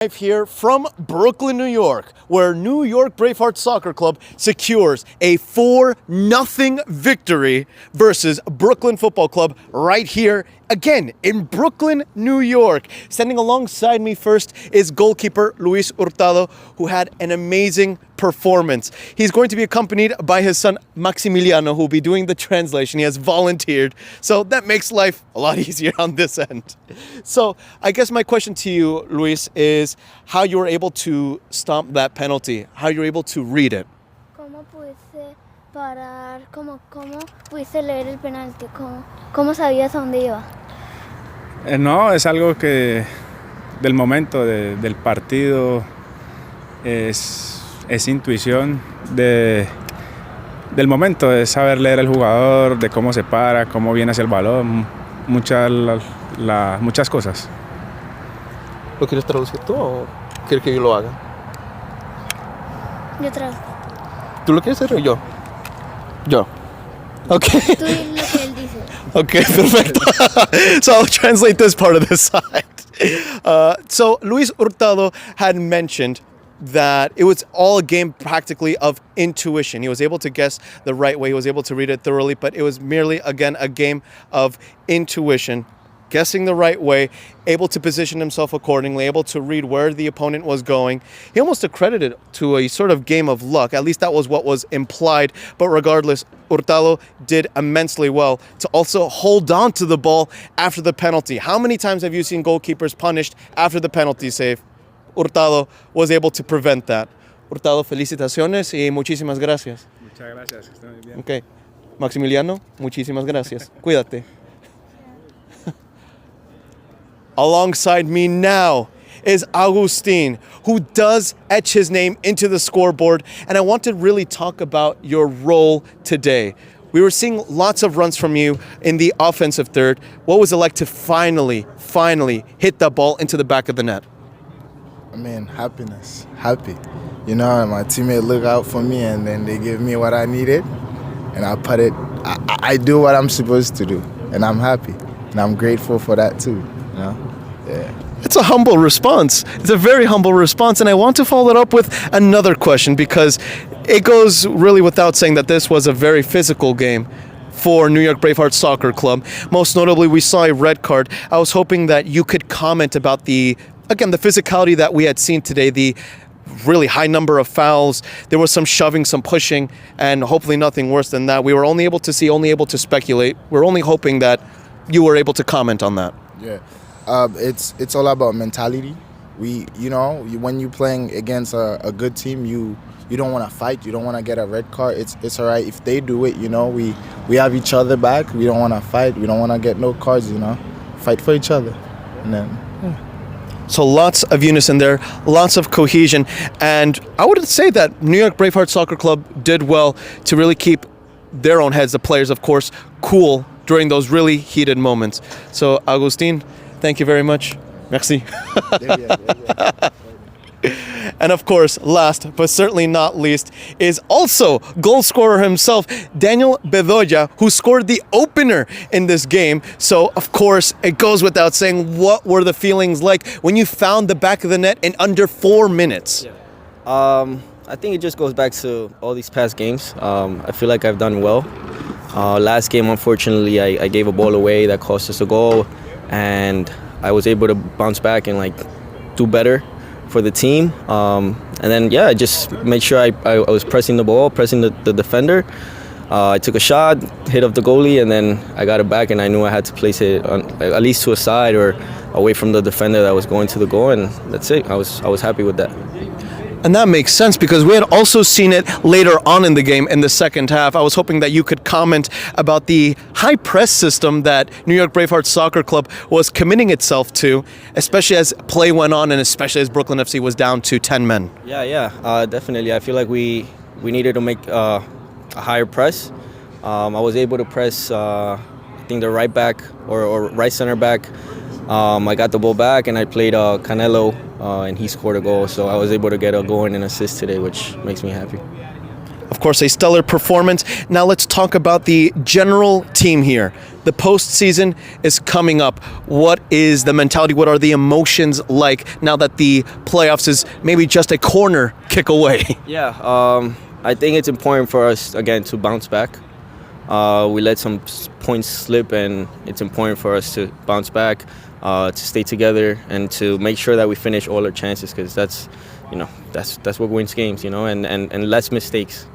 Live here from Brooklyn, New York, where New York Braveheart Soccer Club secures a 4-0 victory versus Brooklyn Football Club right here, again, in Brooklyn, New York. Standing alongside me first is goalkeeper Luis Hurtado, who had an amazing performance. He's going to be accompanied by his son Maximiliano, who will be doing the translation. He has volunteered, so that makes life a lot easier on this end. So I guess my question to you, Luis, is how you were able to stomp that penalty, how you were able to read it. ¿Cómo pudiste parar, cómo pudiste leer el penalti? ¿Cómo sabías a dónde iba? No, es algo que del momento del partido, es intuición del momento, de saber leer el jugador, de cómo se para, cómo viene hacia el balón, muchas cosas. ¿Lo quieres traducir tú o quieres que yo lo haga? Yo traduzco. ¿Tú lo quieres hacer o yo? Yo. Okay. Tú di lo que él dice. Okay, perfect. So I'll translate this part of this side. So Luis Hurtado had mentioned that it was all a game practically of intuition. He was able to guess the right way. He was able to read it thoroughly, but it was merely, again, a game of intuition. Guessing the right way, able to position himself accordingly, able to read where the opponent was going. He almost accredited to a sort of game of luck. At least that was what was implied. But regardless, Hurtado did immensely well to also hold on to the ball after the penalty. How many times have you seen goalkeepers punished after the penalty save? Hurtado was able to prevent that. Hurtado, felicitaciones y muchísimas gracias. Muchas gracias, que estén muy bien. Okay. Maximiliano, muchísimas gracias. Cuídate. Alongside me now is Agustin, who does etch his name into the scoreboard. And I want to really talk about your role today. We were seeing lots of runs from you in the offensive third. What was it like to finally hit that ball into the back of the net? I mean, happy. You know, my teammate look out for me and then they give me what I needed and I put it, I do what I'm supposed to do and I'm happy and I'm grateful for that too, you know? Yeah. It's a humble response. It's a very humble response. And I want to follow it up with another question because it goes really without saying that this was a very physical game for New York Braveheart Soccer Club. Most notably, we saw a red card. I was hoping that you could comment about the physicality that we had seen today, the really high number of fouls. There was some shoving, some pushing, and hopefully nothing worse than that. We were only able to see, only able to speculate. We're only hoping that you were able to comment on that. Yeah. It's all about mentality. When you're playing against a good team, you don't want to fight. You don't want to get a red card. It's all right if they do it. We have each other back. We don't want to fight. We don't want to get no cards. Fight for each other, and then. Yeah. So lots of unison there, lots of cohesion, and I would say that New York Braveheart Soccer Club did well to really keep their own heads, the players, of course, cool during those really heated moments. So Agustin, thank you very much. Merci. And of course, last but certainly not least, is also goal scorer himself, Daniel Bedoya, who scored the opener in this game. So, of course, it goes without saying, what were the feelings like when you found the back of the net in under 4 minutes? I think it just goes back to all these past games. I feel like I've done well. Last game, unfortunately, I gave a ball away that cost us a goal, and I was able to bounce back and do better for the team. And then, I just made sure I was pressing the ball, pressing the defender. I took a shot, hit off the goalie, and then I got it back, and I knew I had to place it at least to a side or away from the defender that was going to the goal, and that's it. I was happy with that. And that makes sense because we had also seen it later on in the game in the second half. I was hoping that you could comment about the high press system that New York Braveheart Soccer Club was committing itself to, especially as play went on and especially as Brooklyn FC was down to 10 men. Yeah, definitely. I feel like we needed to make a higher press. I was able to press, I think, the right back or right center back. I got the ball back and I played Canelo and he scored a goal. So I was able to get a goal and an assist today, which makes me happy. Of of course, a stellar performance. Now let's talk about the general team here. The postseason is coming up. What is the mentality? What are the emotions like now that the playoffs is maybe just a corner kick away? Yeah, I think it's important for us, again, to bounce back. We let some points slip, and it's important for us to bounce back, to stay together, and to make sure that we finish all our chances, because that's what wins games, and less mistakes.